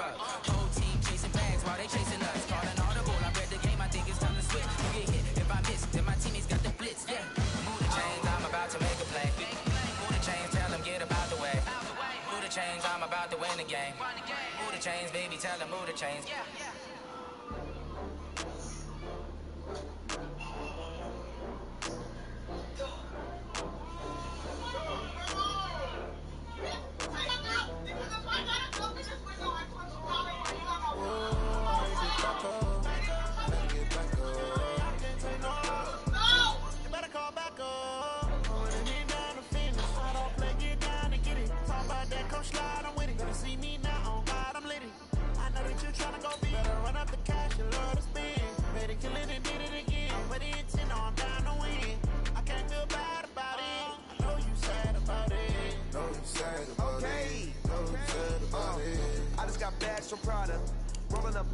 drugs. Whole team chasing bags while they chasing us. Calling audible, I read the game, I think it's time to switch. You get hit, if I miss, then my teammates got the blitz, yeah. Move the chains, I'm about to make a play. Move the chains, tell them get about the way. Move the chains, I'm about to win the game. Move the chains, baby, tell them move the chains. I just got bags from Prada, rolling up.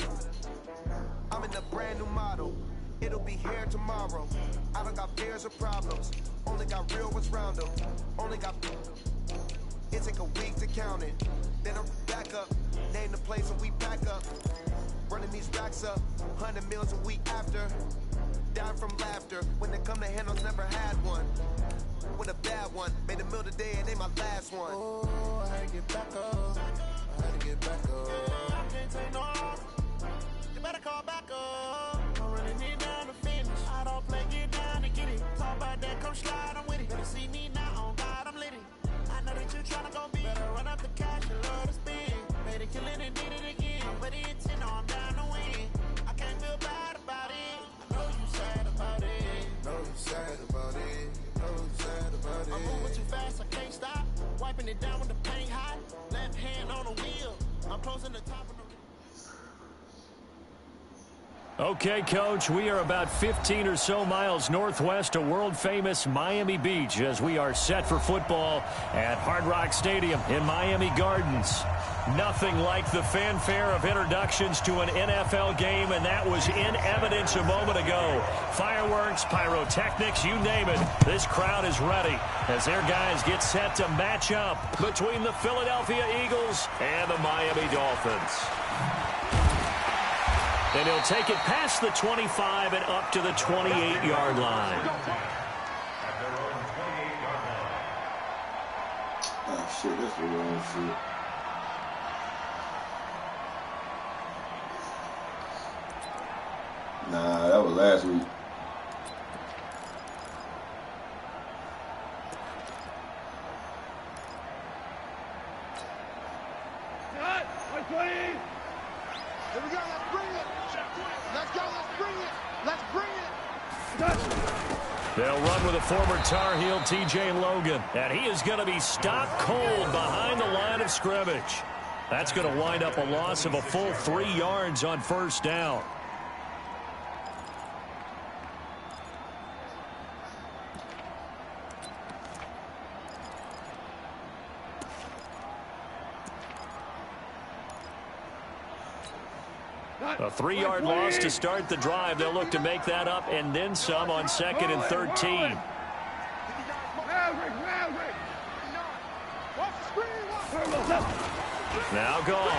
I'm in a brand new model. It'll be here tomorrow. I don't got fears or problems. Only got real ones round them. Only got. It take a week to count it. Then I'm back up. Name the place and we pack up. Running these racks up. 100 meals a week after. Down from laughter. When they come to handles, never had one. With a bad one. Made a meal today and they my last one. Oh, I had to get back up. I had to get back up. I can't take no loss. You better call back up. I'm running it down to finish. I don't play, get down and get it. Talk about that, come slide, I'm with it. Better see me now, on God, I'm lit it. I know that you tryna go be. Better run up the cash, you love to spend. Made it killing and did it again. But the intent, no, I'm down to win. I can't feel bad about it. I know you sad about it. Know you sad about it. Know you sad about it. I'm moving too fast, I can't stop. Wiping it down with the paint hot. Left hand on the wheel. I'm closing the top of the. Okay, Coach, we are about 15 or so miles northwest of world-famous Miami Beach as we are set for football at Hard Rock Stadium in Miami Gardens. Nothing like the fanfare of introductions to an NFL game, and that was in evidence a moment ago. Fireworks, pyrotechnics, you name it. This crowd is ready as their guys get set to match up between the Philadelphia Eagles and the Miami Dolphins. And he'll take it past the 25 and up to the 28-yard line. Oh, shit, that's the wrong shit. Nah, that was last week. Here we go, let's bring it. Let's go, let's bring it. Let's bring it. They'll run with a former Tar Heel, T.J. Logan. And he is going to be stopped cold behind the line of scrimmage. That's going to wind up a loss of a full 3 yards on first down. A 3-yard loss to start the drive. They'll look to make that up and then some on 2nd and 13. Now Goff.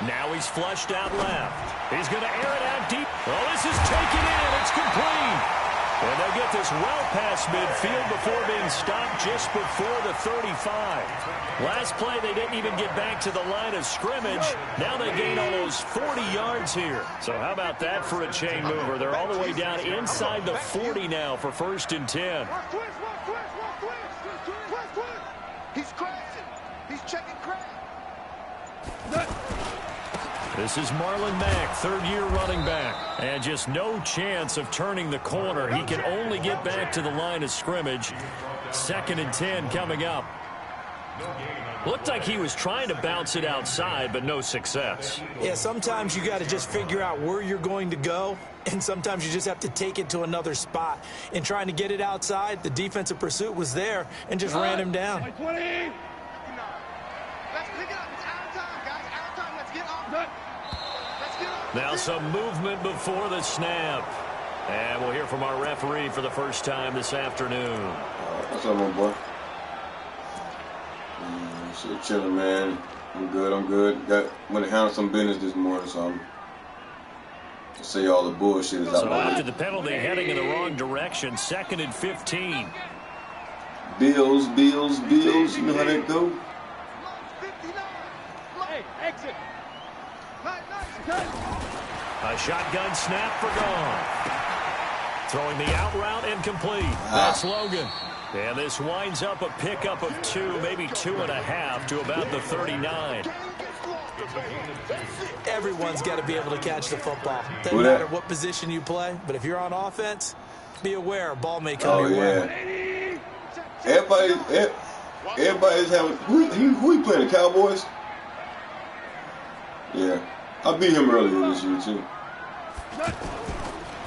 Now he's flushed out left. He's going to air it out deep. Oh, this is taken in. It's complete. And they'll get this well past midfield before being stopped just before the 35. Last play, they didn't even get back to the line of scrimmage. Now they gain almost 40 yards here. So how about that for a chain mover? They're all the way down inside the 40 now for 1st and 10. He's crashing. He's checking crash. This is Marlon Mack, 3rd-year running back. And just no chance of turning the corner. He can only get back to the line of scrimmage. 2nd and 10 coming up. Looked like he was trying to bounce it outside, but no success. Yeah, sometimes you got to just figure out where you're going to go, and sometimes you just have to take it to another spot. In trying to get it outside, the defensive pursuit was there and just ran him down. Let's pick it up. It's out of time, guys. Out of time. Let's get off. Now some movement before the snap. And we'll hear from our referee for the first time this afternoon. What's up, my boy? Shit, chilling, man. I'm good. Went to handle some business this morning, so I'm say all the bullshit is out So my after way. the penalty, heading in the wrong direction, 2nd and 15. Bills. You know how that go? Hey, exit. A shotgun snap for Gone. Throwing the out route incomplete. That's Logan. And this winds up a pickup of 2, maybe 2.5 to about the 39. Everyone's got to be able to catch the football. Doesn't Who that? matter what position you play, but if you're on offense, be aware a ball may come your way. Everybody's having. Who he playing? The Cowboys? Yeah, I beat him earlier this year too.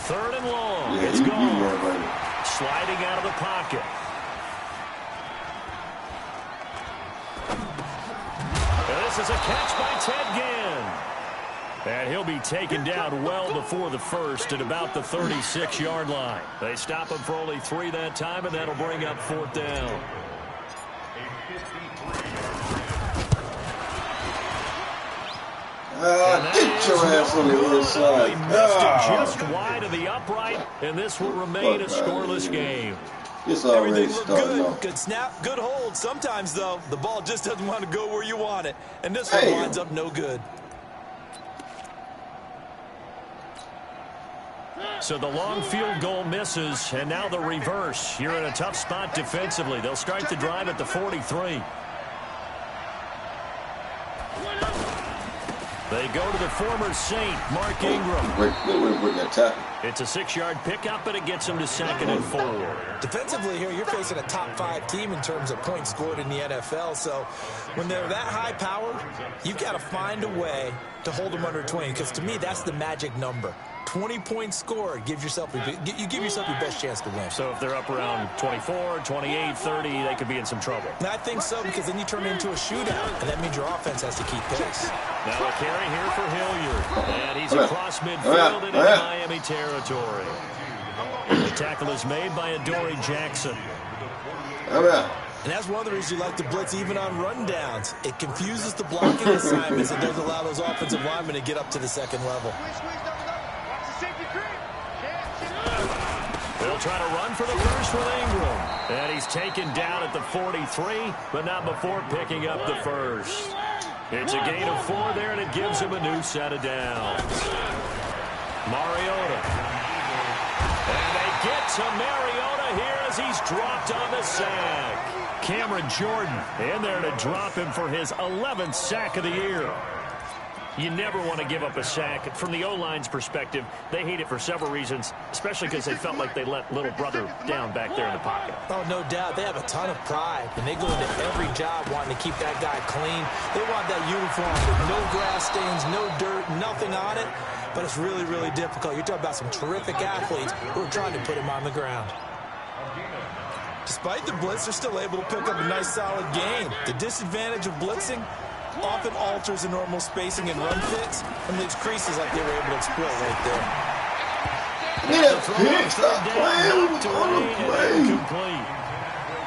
3rd and long. Yeah, It's he Gone. beat everybody. Sliding out of the pocket. And this is a catch by Ted Ginn. And he'll be taken down well before the first at about the 36-yard line. They stop him for only 3 that time, and that'll bring up 4th down. Get your ass on the inside. He missed it just wide of the upright, and this will remain a scoreless game. It's already Everything looked starting good. off. Good snap, good hold. Sometimes, though, the ball just doesn't want to go where you want it. And this one winds up no good. So the long field goal misses, and now the reverse. You're in a tough spot defensively. They'll start the drive at the 43. They go to the former Saint, Mark Ingram. Break that tackle. It's a 6-yard pickup, but it gets him to 2nd and 4. Defensively here, you're facing a top-5 team in terms of points scored in the NFL. So when they're that high-powered, you've got to find a way to hold them under 20. Because to me, that's the magic number. 20 points scored, you give yourself your best chance to win. So if they're up around 24, 28, 30, they could be in some trouble. And I think so, because then you turn it into a shootout, and that means your offense has to keep pace. Now a carry here for Hilliard. And he's across midfield and into Miami territory. The tackle is made by Adoree Jackson. And that's one of the reasons you like to blitz even on rundowns. It confuses the blocking assignments and doesn't allow those offensive linemen to get up to the second level. They'll try to run for the first with Ingram. And he's taken down at the 43, but not before picking up the first. It's a gain of 4 there, and it gives him a new set of downs. Mariota. And they get to Mariota here as he's dropped on the sack. Cameron Jordan in there to drop him for his 11th sack of the year. You never want to give up a sack. From the O-line's perspective, they hate it for several reasons, especially because they felt like they let little brother down back there in the pocket. Oh, no doubt. They have a ton of pride, and they go into every job wanting to keep that guy clean. They want that uniform with no grass stains, no dirt, nothing on it, but it's really, really difficult. You're talking about some terrific athletes who are trying to put him on the ground. Despite the blitz, they're still able to pick up a nice, solid gain. The disadvantage of blitzing often alters the normal spacing and run fits and leaves creases like they were able to exploit right there.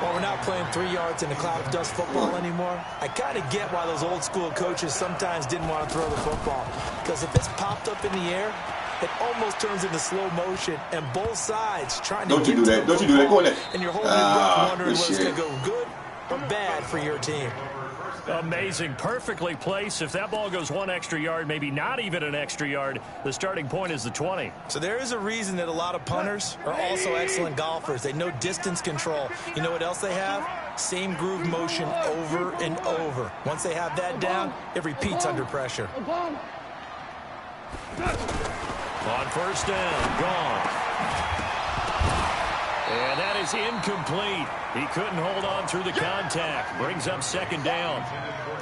Well, we're not playing 3 yards in a cloud of dust football anymore. I kind of get why those old school coaches sometimes didn't want to throw the football, because if it's popped up in the air, it almost turns into slow motion, and both sides trying to get to the Don't you do that. Go on there. and you're holding your breath wondering whether it's going to go good or bad for your team. Amazing. Perfectly placed. If that ball goes 1 extra yard, maybe not even an extra yard, the starting point is the 20. So there is a reason that a lot of punters are also excellent golfers. They know distance control. You know what else they have? Same groove motion over and over. Once they have that down, it repeats under pressure. On first down, Gone. And that is incomplete. He couldn't hold on through the contact. Brings up 2nd down.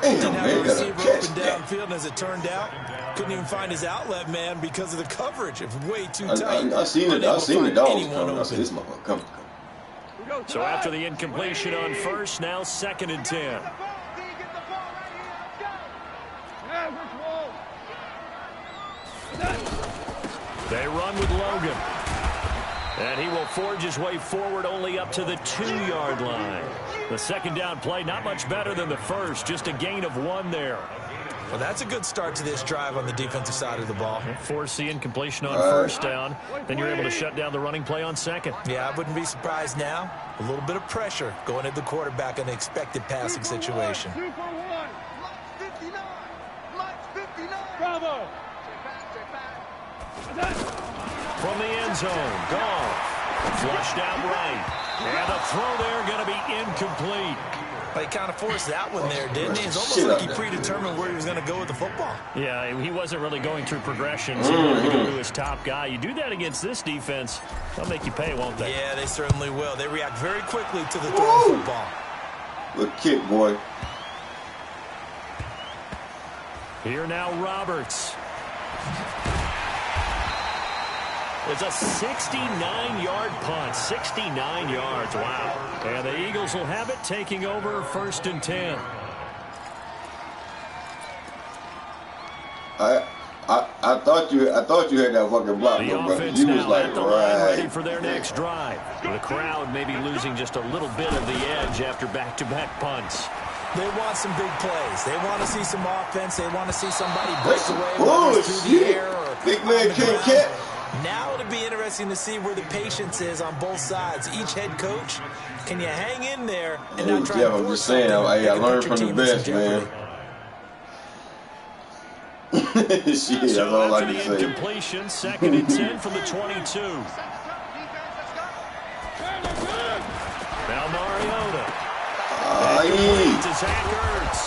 Didn't have a receiver open downfield, and as it turned out, couldn't even find his outlet man because of the coverage. It's way too tight. I seen the dogs coming. I said, this motherfucker coming. So after the incompletion on first, now 2nd and 10. They run with Logan. And he will forge his way forward only up to the 2-yard line. The second down play, not much better than the first, just a gain of 1 there. Well, that's a good start to this drive on the defensive side of the ball. Force the incompletion on first down. Then you're able to shut down the running play on second. Yeah, I wouldn't be surprised now. A little bit of pressure going at the quarterback in an expected passing situation. 2 for 1. Lights 59. Lights 59. Bravo. From the end zone, Goff. Flushed out right. And the throw there going to be incomplete. But he kind of forced that one there, didn't he? It's almost like he predetermined where he was going to go with the football. Yeah, he wasn't really going through progressions. He wanted to go to his top guy. You do that against this defense, they'll make you pay, won't they? Yeah, they certainly will. They react very quickly to the throw of football. Good kick, boy. Here now, Roberts. It's a 69-yard punt. 69 yards. Wow. And the Eagles will have it, taking over 1st and 10. I thought you had that fucking block, The though, offense you was now like, at the line, ready right. for their next drive. The crowd may be losing just a little bit of the edge after back-to-back punts. They want some big plays. They want to see some offense. They want to see somebody break That's away, whether it's through the bullshit. air or Big man on the can't ground. catch. Now it'll be interesting to see where the patience is on both sides. Each head coach, can you hang in there and not try Yeah, to I'm force just saying, something I that could learned put from your the team in best, some man. jeopardy. Shit, that's So all I after can the say. incompletion, 2nd and 10 from the 22. Now Mariota. Aye. To Zach Ertz.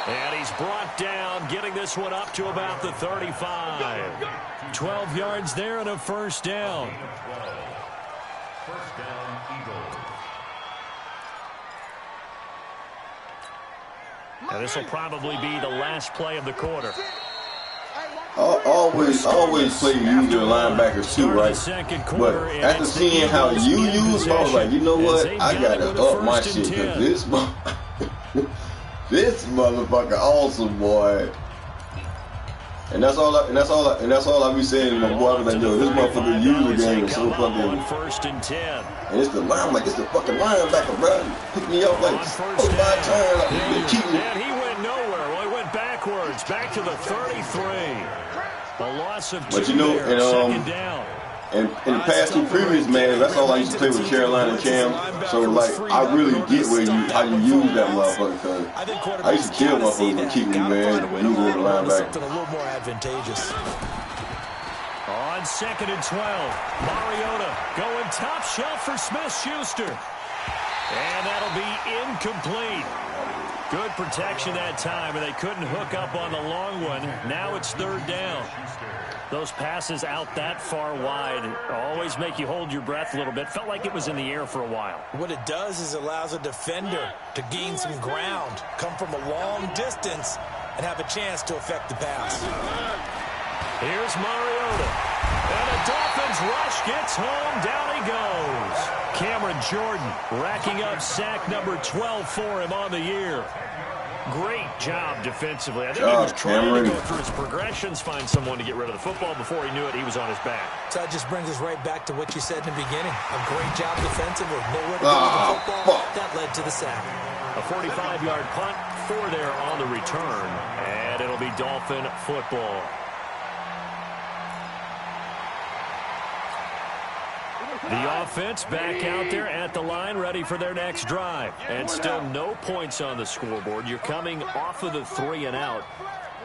And he's brought down, getting this one up to about the 35. 12 yards there and a 1st down. And this will probably be the last play of the quarter. Always play use your linebackers too, right? But after seeing how you use them, I was like, you know what? I gotta up my shit because this motherfucker awesome, boy. And that's all I be saying to my boy. I was like, yo, this motherfucker user game is so fucking. 1st and 10. And it's the line, like it's the fucking linebacker, bro. Pick me up like 5 times, like keep me. And he went nowhere. Well, he went backwards, back to the 33. A loss of 2 But you know, there, and 2nd down. And in the past 2 previous man, that's all I used to play with Carolina Cam. So like, I really get how you use that motherfucker. Cause I used to kill motherfuckers with keeping me, man, when you were the linebacker. Something a little more advantageous. On 2nd and 12, Mariota going top shelf for Smith-Schuster. And that'll be incomplete. Good protection that time, and they couldn't hook up on the long one. Now it's 3rd down. Those passes out that far wide always make you hold your breath a little bit. Felt like it was in the air for a while. What it does is allows a defender to gain some ground, come from a long distance, and have a chance to affect the pass. Here's Mariota. And a Dolphins rush gets home. Down he goes. Cameron Jordan racking up sack number 12 for him on the year. Great job defensively. I think he was trying to go through his progressions, find someone to get rid of the football. Before he knew it, he was on his back. So that just brings us right back to what you said in the beginning. A great job defensively. Nowhere to go with the football. That led to the sack. A 45-yard punt, 4 there on the return. And it'll be Dolphin football. The offense back out there at the line, ready for their next drive. And still no points on the scoreboard. You're coming off of the 3 and out.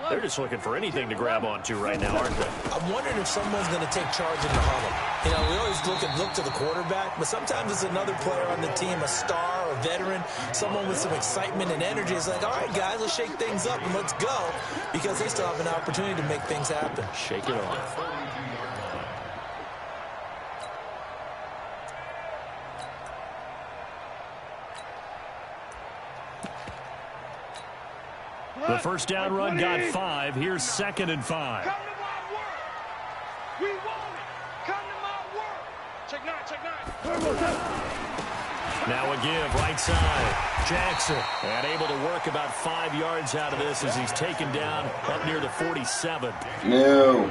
They're just looking for anything to grab onto right now, aren't they? I'm wondering if someone's going to take charge in the huddle. You know, we always look to the quarterback, but sometimes it's another player on the team, a star, a veteran, someone with some excitement and energy. It's like, all right, guys, let's shake things up and let's go, because they still have an opportunity to make things happen. Shake it off. The first down run got 5. Here's 2nd and 5. Come to my work. We want it. Come to my work. Check 9, check 9. Now a give, right side. Jackson, and able to work about 5 yards out of this as he's taken down up near the 47. No.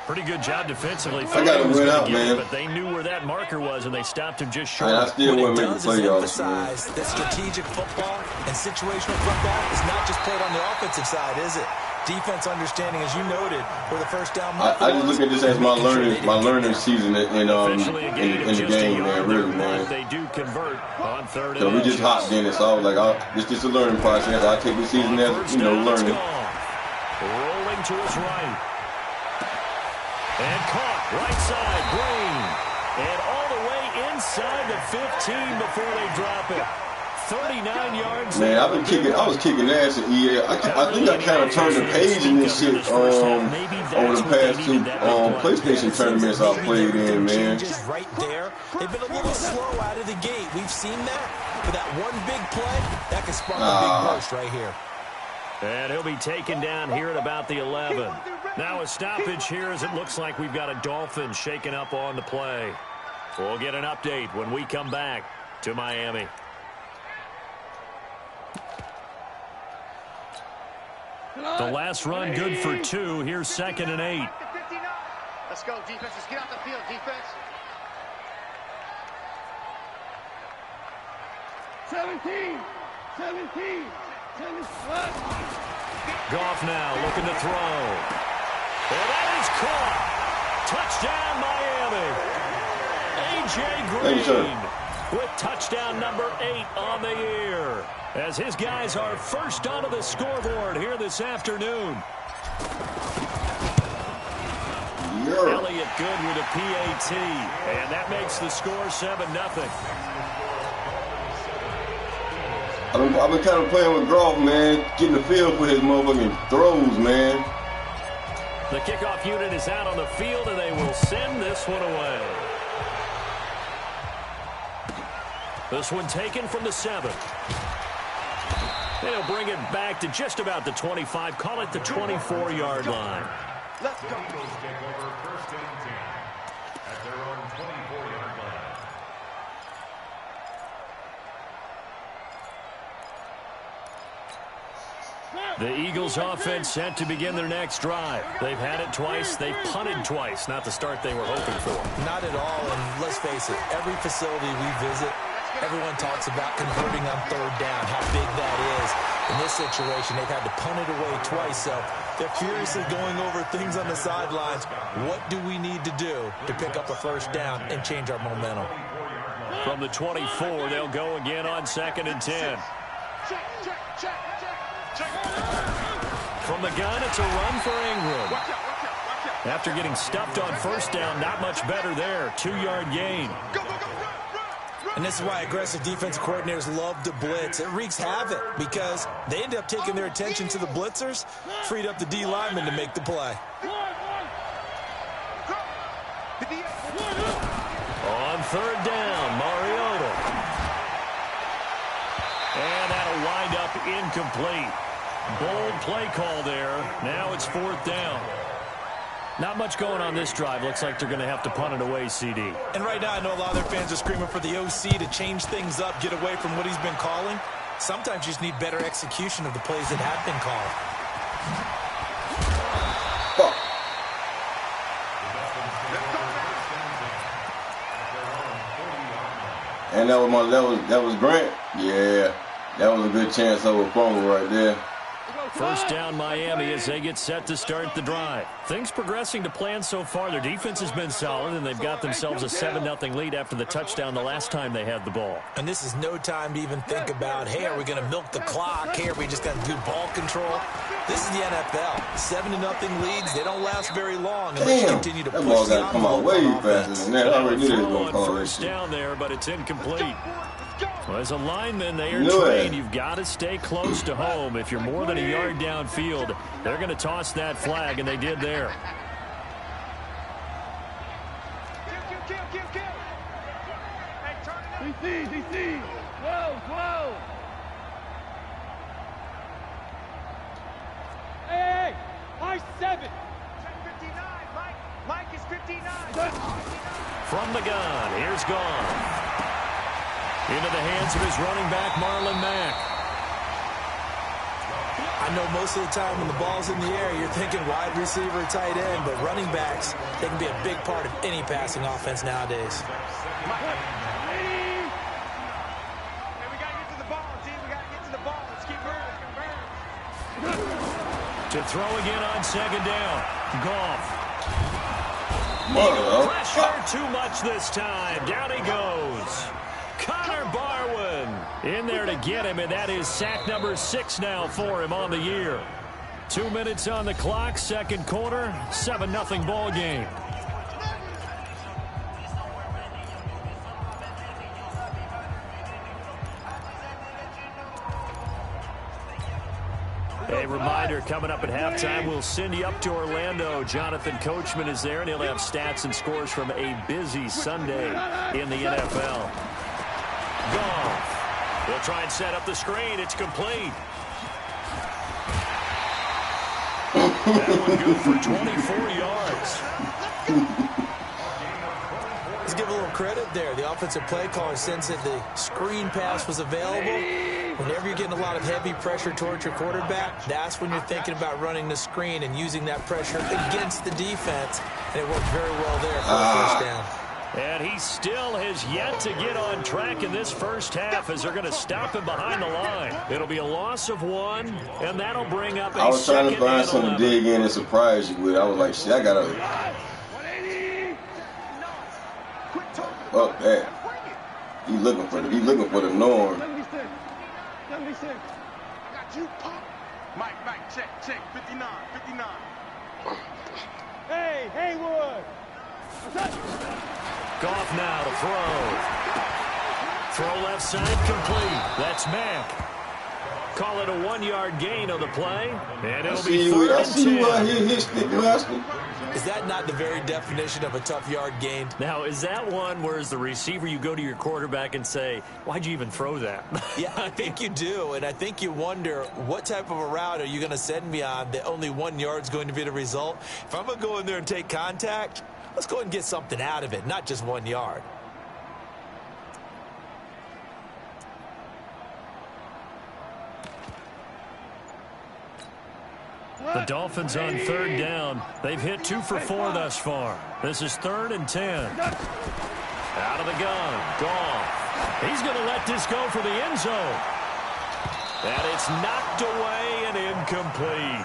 Pretty good job defensively. I got him win out, man. But they knew where that marker was, and they stopped him just short. I still what want it to make does the is playoffs, emphasize that strategic football and situational football is not just played on the offensive side, is it? Defense understanding, as you noted, where the first down marker I just look at this as my learning season in the game, man. Really, man. They do convert on third. So we just hopped in it, so I was like, it's just a learning process. I take this season as learning. Rolling to his right. And caught right side, Green. And all the way inside the 15 before they drop it. 39 yards. Man, I was kicking ass at EA. I think I kind of turned the page in this shit over the past two PlayStation tournaments I played in, man. Right there. They've been a little slow out of the gate. We've seen that. For that one big play, that can spark a big burst right here. And he'll be taken down here at about the 11. Now a stoppage here as it looks like we've got a Dolphin shaking up on the play. We'll get an update when we come back to Miami. The last run good for 2. Here's 2nd and 8. Let's go, defense. Let's get out the field, defense. 17. Goff now looking to throw. And that is caught. Touchdown, Miami. A.J. Green with touchdown number 8 on the year. As his guys are first onto the scoreboard here this afternoon. Elliott good with a PAT. And that makes the score 7-0. I've been kind of playing with Goff, man, getting the feel for his motherfucking throws, man. The kickoff unit is out on the field, and they will send this one away. This one taken from the 7. They'll bring it back to just about the 25. Call it the 24-yard line. Let's go. Eagles take over 1st and 10 at their own 24-yard line. The Eagles offense set to begin their next drive. They've had it twice. They've punted twice. Not the start they were hoping for. Not at all, and let's face it, every facility we visit, everyone talks about converting on 3rd down, how big that is. In this situation, they've had to punt it away twice, so they're furiously going over things on the sidelines. What do we need to do to pick up a 1st down and change our momentum? From the 24, they'll go again on 2nd and 10. From the gun, it's a run for Ingram. After getting stuffed on 1st down, not much better there. 2-yard gain. And this is why aggressive defensive coordinators love to blitz. It wreaks havoc because they end up taking their attention to the blitzers, freed up the D lineman to make the play. On 3rd down, Mariota. And that'll wind up incomplete. Bold play call there. Now it's 4th down. Not much going on this drive. Looks like they're going to have to punt it away, CD. And right now, I know a lot of their fans are screaming for the OC to change things up, get away from what he's been calling. Sometimes you just need better execution of the plays that have been called. And that was Grant. Yeah, that was a good chance of a fumble right there. 1st down Miami as they get set to start the drive. Things progressing to plan so far. Their defense has been solid, and they've got themselves a 7-0 lead after the touchdown the last time they had the ball. And this is no time to even think about, hey, are we going to milk the clock? Hey, are we just going to do ball control? This is the NFL. 7-0 leads, they don't last very long unless you continue to push the envelope. Come on way faster than that. I already knew they was going to call that shit. 1st down there, but it's incomplete. Well, as a lineman, they are trained. You've got to stay close to home. If you're more than a yard downfield, they're going to toss that flag, and they did there. DC. Whoa. Hey, I-7. 59. Mike is 59. From the gun, here's Goff. Into the hands of his running back, Marlon Mack. I I know most of the time when the ball's in the air, you're thinking wide receiver, tight end, but running backs, they can be a big part of any passing offense nowadays. To throw again on second down. Goff. Pressure too much this time. Down he goes. Connor Barwin in there to get him, and that is sack number 6 now for him on the year. 2 minutes on the clock, second quarter, 7-0 ball game. A reminder, coming up at halftime, we'll send you up to Orlando. Jonathan Coachman is there, and he'll have stats and scores from a busy Sunday in the NFL. Goff. They'll try and set up the screen. It's complete. That one good for 24 yards. Let's give a little credit there. The offensive play caller sensed that the screen pass was available. Whenever you're getting a lot of heavy pressure towards your quarterback, that's when you're thinking about running the screen and using that pressure against the defense. And it worked very well there for the first down. And he still has yet to get on track in this first half as they're going to stop him behind the line. It'll be a loss of 1, and that'll bring up a second. I was trying to find something to dig in and surprise you with. I was like, shit, I got to. Oh, man. He's looking for the norm. Let me see. I got you, pop. Mike, check. 59. Hey, Haywood. Goff now to throw. Throw left side complete. That's Mack. Call it a 1-yard gain on the play. And it'll be 3rd and 10. Is that not the very definition of a tough yard gain? Now, is that one where as the receiver you go to your quarterback and say, why'd you even throw that? Yeah, I think you do, and I think you wonder what type of a route are you going to send me on that only 1 yard's going to be the result? If I'm going to go in there and take contact, let's go ahead and get something out of it, not just 1 yard. The Dolphins on 3rd down. They've hit 2 for 4 thus far. This is 3rd and 10. Out of the gun. Goff. He's going to let this go for the end zone. And it's knocked away and incomplete.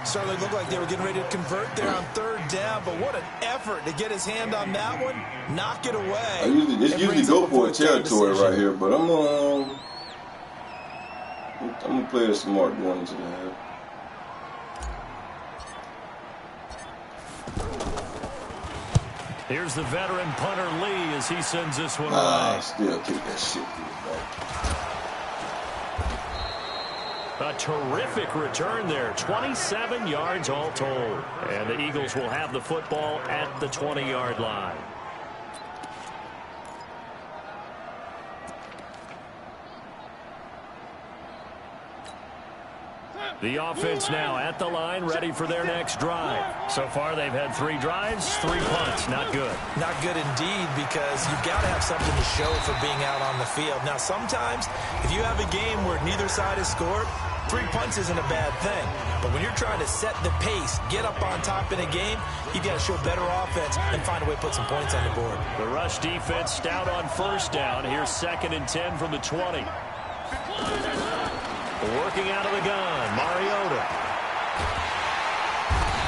Certainly looked like they were getting ready to convert there on 3rd down, but what an effort to get his hand on that one. Knock it away. I usually go for a territory right here, but I'm gonna play a smart going into the half. Here's the veteran punter Lee as he sends this one away. Still kick that shit back. A terrific return there. 27 yards all told. And the Eagles will have the football at the 20-yard line. The offense now at the line, ready for their next drive. So far, they've had 3 drives, 3 punts. Not good. Not good indeed, because you've got to have something to show for being out on the field. Now, sometimes, if you have a game where neither side has scored, 3 punts isn't a bad thing. But when you're trying to set the pace, get up on top in a game, you've got to show better offense and find a way to put some points on the board. The rush defense stout on 1st down. Here's 2nd and 10 from the 20. Working out of the gun, Mariota.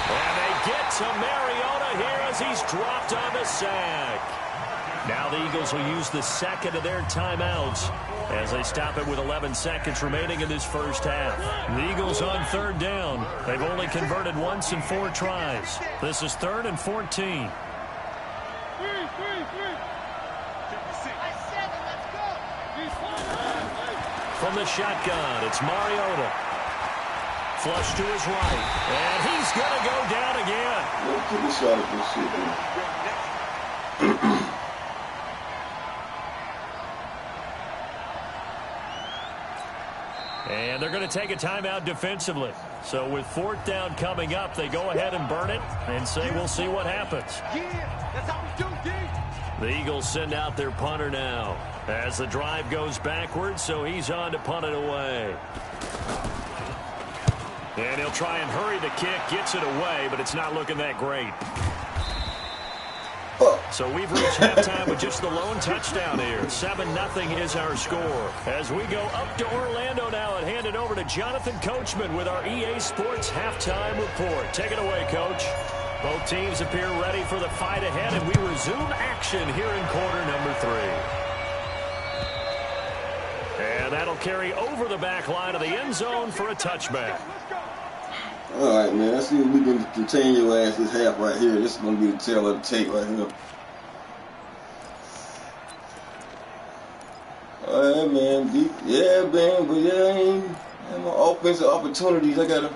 And they get to Mariota here as he's dropped on the sack. Now the Eagles will use the 2nd of their timeouts as they stop it with 11 seconds remaining in this first half. The Eagles on 3rd down. They've only converted once in 4 tries. This is 3rd and 14. From the shotgun, it's Mariota. Flush to his right, and he's going to go down again. Let's take a shot at this shit, And they're going to take a timeout defensively. So with 4th down coming up, they go ahead and burn it and say we'll see what happens. That's how we do, D. The Eagles send out their punter now as the drive goes backwards, so he's on to punt it away. And he'll try and hurry the kick, gets it away, but it's not looking that great. So we've reached halftime with just the lone touchdown here. 7-0 is our score. As we go up to Orlando now and hand it over to Jonathan Coachman with our EA Sports Halftime Report. Take it away, Coach. Both teams appear ready for the fight ahead, and we resume action here in quarter number 3. And that'll carry over the back line of the end zone for a touchback. All right, man. Let's see if we can contain your ass this half right here. This is going to be the tail of the tape right here. All right, man. Deep. Yeah, man. But yeah, I ain't no offensive opportunities. I got to.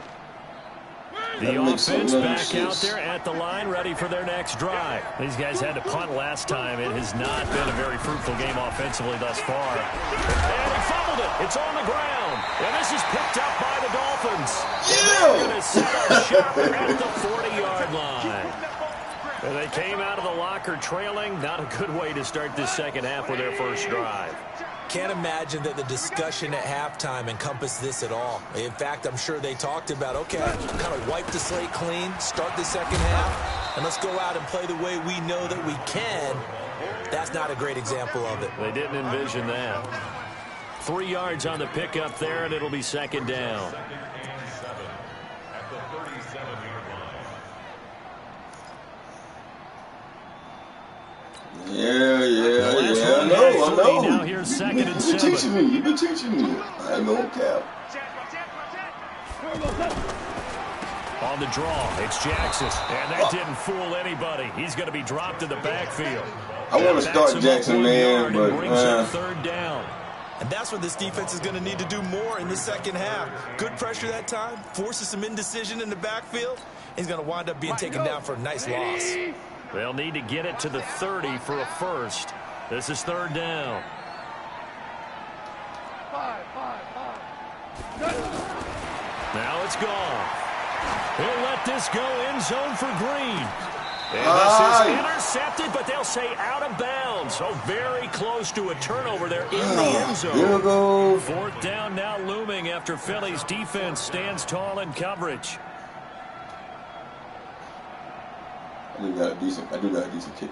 The offense back out there at the line, ready for their next drive. These guys had to punt last time. It has not been a very fruitful game offensively thus far. And he fumbled it. It's on the ground. And this is picked up by the Dolphins. They're going to set up shop at the 40-yard line. And they came out of the locker trailing. Not a good way to start this second half with their first drive. Can't imagine that the discussion at halftime encompassed this at all. In fact, I'm sure they talked about, okay, kind of wipe the slate clean, start the second half, and let's go out and play the way we know that we can. That's not a great example of it. They didn't envision that. 3 yards on the pickup there, and it'll be second down. Yeah. I know. Now here's second and 7. You've been teaching me. I ain't no cap. On the draw, it's Jackson. And that didn't fool anybody. He's going to be dropped in the backfield. I want to start Jackson, man, but brings up third down. And that's what this defense is going to need to do more in the second half. Good pressure that time, forces some indecision in the backfield. He's going to wind up being taken down for a nice loss. They'll need to get it to the 30 for a first. This is third down. Now it's gone. He'll let this go end zone for Green. And this is intercepted, but they'll say out of bounds. So very close to a turnover there in the end zone. Fourth down now looming after Philly's defense stands tall in coverage. I do got a decent kick.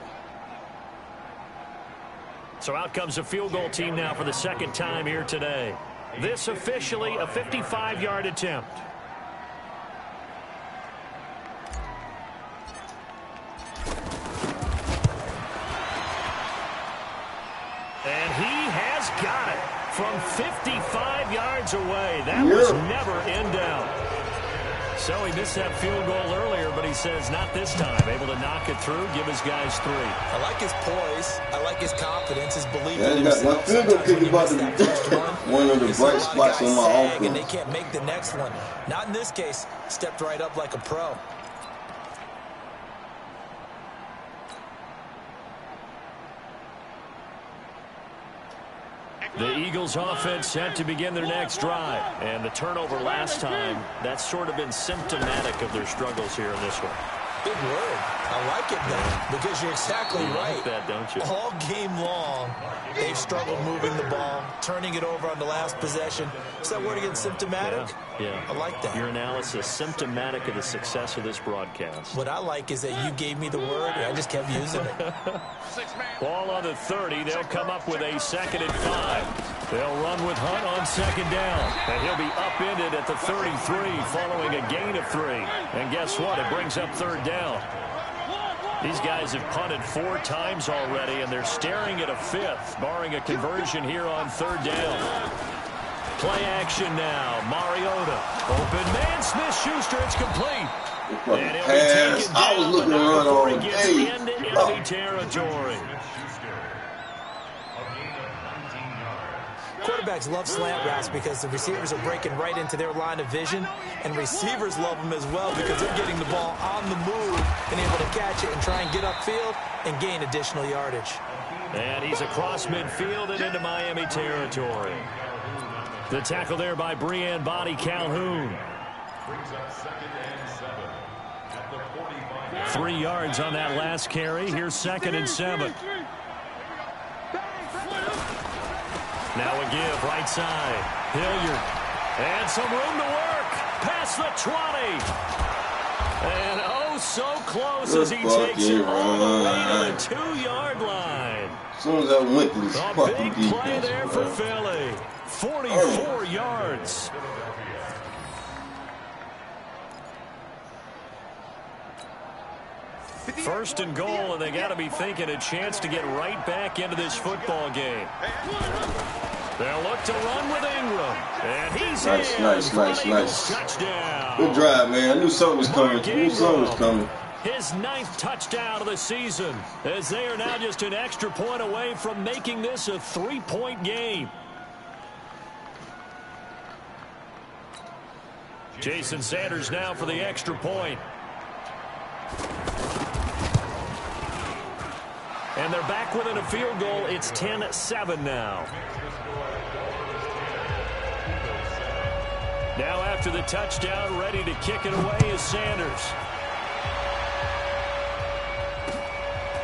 So out comes a field goal team now for the second time here today. This officially a 55-yard attempt. And he has got it from 55 yards away. That was never in doubt. So he missed that field goal earlier, but he says not this time. Able to knock it through, give his guys 3. I like his poise. I like his confidence, his belief in himself. My field goal kick is about to be one of the bright spots on my offense. And they can't make the next one. Not in this case. Stepped right up like a pro. The Eagles offense set to begin their next drive. And the turnover last time, that's sort of been symptomatic of their struggles here in this one. Big word. I like it, though, because you're exactly right. Like that, don't you? All game long, they've struggled moving the ball, turning it over on the last possession. Is that word again, symptomatic? Yeah. I like that. Your analysis, symptomatic of the success of this broadcast. What I like is that you gave me the word, and I just kept using it. Ball on the 30. They'll come up with a second and 5. They'll run with Hunt on second down. And he'll be upended at the 33 following a gain of 3. And guess what? It brings up third down. These guys have punted 4 times already, and they're staring at a 5th, barring a conversion here on third down. Play action now. Mariota. Open man. Smith-Schuster. It's complete. And he'll be taken down. I was looking to run on. He gets into enemy territory. Quarterbacks love slant routes because the receivers are breaking right into their line of vision, and receivers love them as well because they're getting the ball on the move and able to catch it and try and get upfield and gain additional yardage. And he's across midfield and into Miami territory. The tackle there by Brean Body Calhoun. 3 yards on that last carry. Here's second and 7. Now a give right side. Hilliard. And some room to work. Pass the 20. And oh, so close as he takes it all the way to the 2-yard line. As soon as I went to this fucking big play there for Philly. 44 yards. First and goal, and they got to be thinking a chance to get right back into this football game. They'll look to run with Ingram. And he's nice. Touchdown. Good drive, man. I knew something was coming. His 9th touchdown of the season, as they are now just an extra point away from making this a 3-point game. Jason Sanders now for the extra point. And they're back within a field goal. It's 10-7 now. Now after the touchdown, ready to kick it away is Sanders.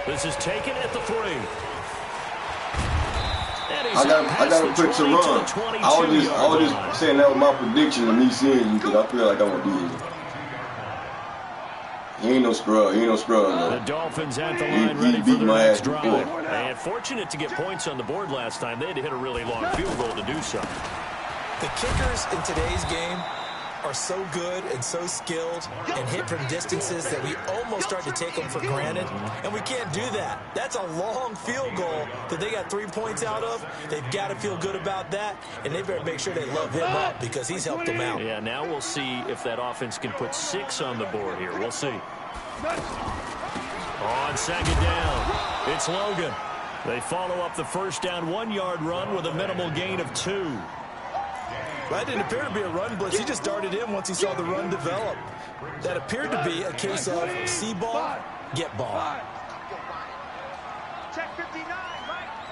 This is taken at the 3. I got a quick to run. I was just saying that was my prediction of me seeing you because I feel like I'm going to be here. He ain't no scrub. No. The Dolphins at the line ready for their next drive. And fortunate to get points on the board last time. They had to hit a really long field goal to do so. The kickers in today's game are so good and so skilled and hit from distances that we almost start to take them for granted, and we can't do that. That's a long field goal that they got 3 points out of. They've got to feel good about that, and they better make sure they love him up because he's helped them out. Yeah, now we'll see if that offense can put 6 on the board here. We'll see. On second down, it's Logan. They follow up the first down 1-yard run with a minimal gain of 2. That didn't appear to be a run blitz. He just darted in once he saw the run develop. That appeared to be a case of see ball, get ball. Check 59,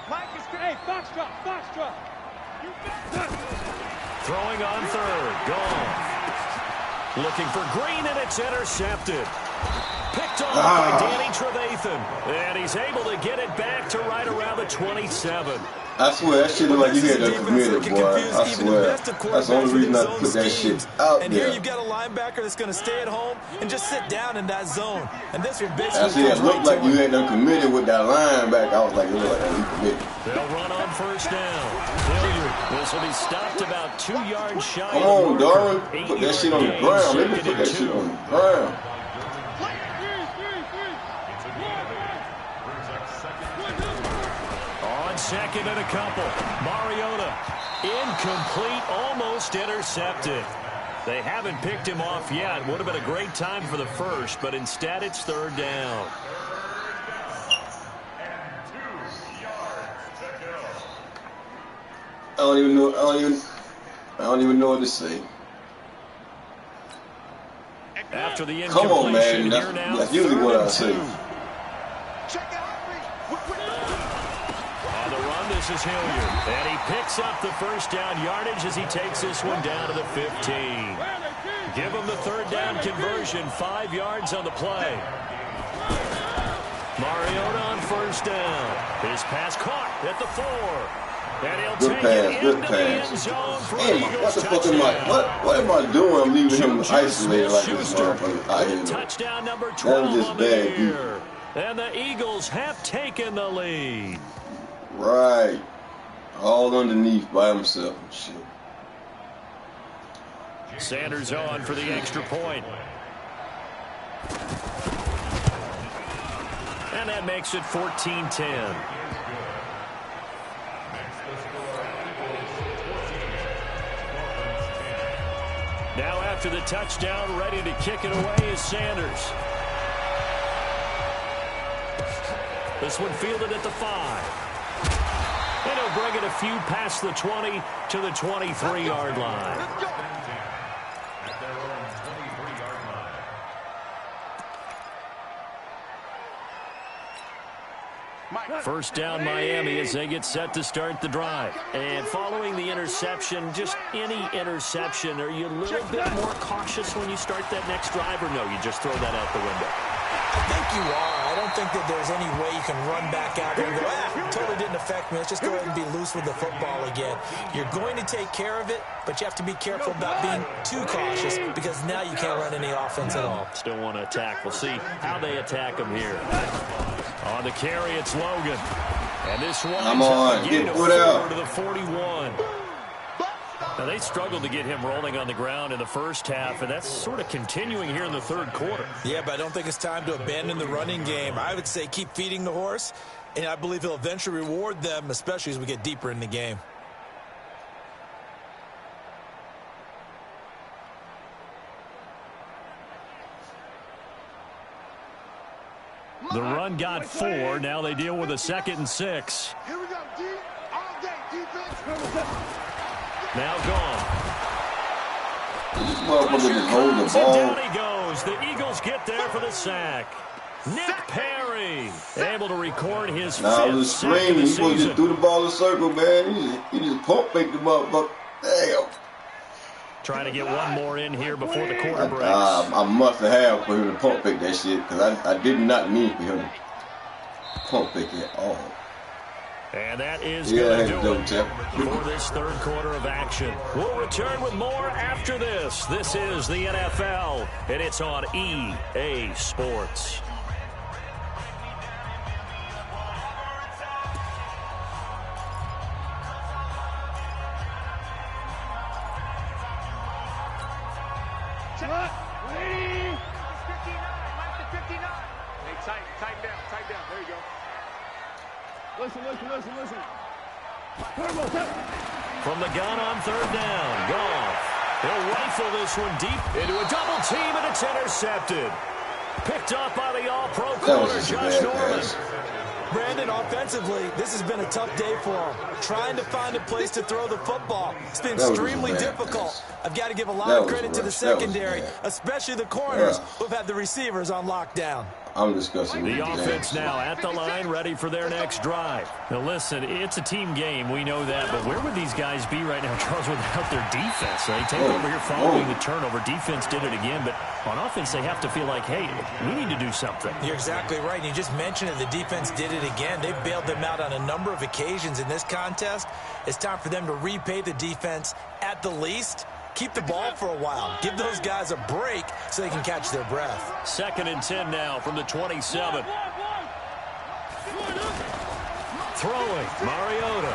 Mike is good. Hey, box drop. Throwing on third, gone. Looking for Green, and it's intercepted. Picked off by Danny Trevathan. And he's able to get it back to right around the 27. I swear, that shit look like you had that committed, boy. I swear. That's the only reason I put that shit out there. And here you've got a linebacker that's going to stay at home and just sit down in that zone. And this one basically I see it looked like you had them committed with that linebacker. I was like, it looked like you committed. They'll run on first down. Hilliard. This will be stopped about 2 yards shy. Come on, Darwin. Put that shit on the ground. Let me put that shit on the ground. Second and a couple. Mariota incomplete, almost intercepted. They haven't picked him off yet. Would have been a great time for the first, but instead it's third down. I don't even know what to say. After the come on, man. That's usually what I say. This is Hilliard, and he picks up the first down yardage as he takes this one down to the 15. Give him the third down conversion, 5 yards on the play. Mariota on first down. His pass caught at the 4. And he'll take it into the end zone for Eagles touchdown. What am I doing? I'm leaving him isolated like this motherfucker. Touchdown number 12 on the year. And the Eagles have taken the lead. Right. All underneath by himself. Shit. Sanders on for the extra point. And that makes it 14-10. Now after the touchdown, ready to kick it away is Sanders. This one fielded at the 5. And he'll bring it a few past the 20 to the 23-yard line. At their own 23-yard line. First down Miami as they get set to start the drive. And following the interception, just any interception, are you a little bit more cautious when you start that next drive, or no, you just throw that out the window? I think you are. I don't think that there's any way you can run back out there and go, totally didn't affect me. Let's just go ahead and be loose with the football again. You're going to take care of it, but you have to be careful about being too cautious because now you can't run any offense at all. Still want to attack. We'll see how they attack him here. On the carry, it's Logan. And this one is get put out to the 41. Now, they struggled to get him rolling on the ground in the first half, and that's sort of continuing here in the third quarter. Yeah, but I don't think it's time to abandon the running game. I would say keep feeding the horse, and I believe he'll eventually reward them, especially as we get deeper in the game. The run got 4. Now they deal with a 2nd and 6. Here we go, D. All day, defense. Now gone. This motherfucker just hold the ball. Down he goes. The Eagles get there for the sack. Nick Perry able to record his 5th sack of the He season. just threw the ball in a circle, man. He just pump faked the motherfucker. Damn. Trying to get one more in here before the quarter breaks. I must have for him to pump fake that shit because I did not need for him to pump fake at all. And that is going to do it Tap. for this third quarter of action. We'll return with more after this. This is the NFL, and it's on EA Sports. Listen. From the gun on 3rd down, Goff. He'll rifle this one deep into a double team, and it's intercepted. Picked up by the all-pro corner, Josh Norman. Brandon, offensively, this has been a tough day for him. Trying to find a place to throw the football. It's been extremely difficult. I've got to give a lot of credit to the secondary, especially the corners who've had the receivers on lockdown. I'm discussing the offense now at the line, ready for their next drive. Now, listen, it's a team game. We know that. But where would these guys be right now, Charles, without their defense? They take over here following the turnover. Defense did it again. But on offense, they have to feel like, hey, we need to do something. You're exactly right. And you just mentioned it. The defense did it again. They bailed them out on a number of occasions in this contest. It's time for them to repay the defense at the least. Keep the ball for a while. Give those guys a break so they can catch their breath. 2nd and 10 now from the 27. Throwing, Mariota.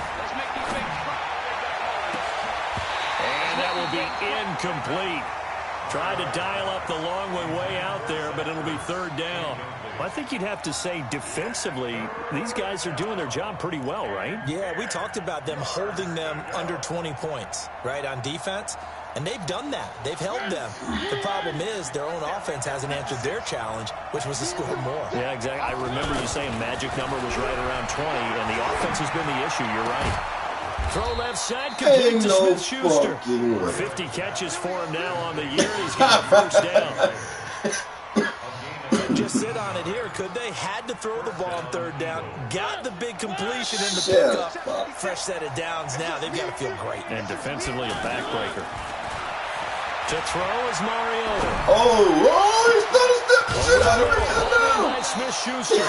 And that will be incomplete. Tried to dial up the long way out there, but it'll be 3rd down. Well, I think you'd have to say defensively, these guys are doing their job pretty well, right? Yeah, we talked about them holding them under 20 points, right, on defense. And they've done that. They've held them. The problem is their own offense hasn't answered their challenge, which was to score more. Yeah, exactly. I remember you saying magic number was right around 20, and the offense has been the issue. You're right. Throw left side, complete to Smith-Schuster. 50 catches for him now on the year. He's got a 1st down. Couldn't just sit on it here, could they? Had to throw the ball on 3rd down. Got the big completion in the pickup. Fresh set of downs now. They've got to feel great. And defensively, a backbreaker. To throw is Mariota. He's done a step shit out of it. By Smith-Schuster.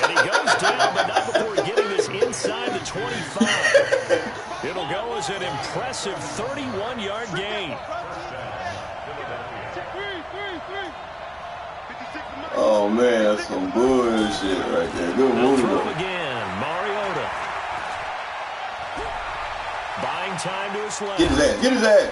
And he goes down, but not before getting this inside the 25. It'll go as an impressive 31-yard gain. Oh, man, that's some bullshit right there. Good move. Throw again, Mariota. Buying time to his left. Get his ass.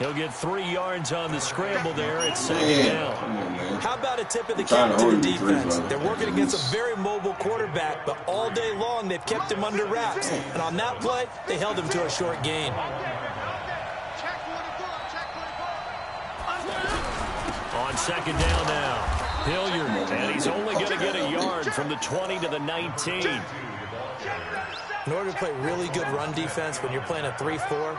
He'll get 3 yards on the scramble there. It's 2nd down. How about a tip of the cap to the defense? They're working against a very mobile quarterback, but all day long they've kept him under wraps. And on that play, they held him to a short gain. On 2nd down now, Hilliard, and he's only going to get a yard from the 20 to the 19. In order to play really good run defense when you're playing a 3-4,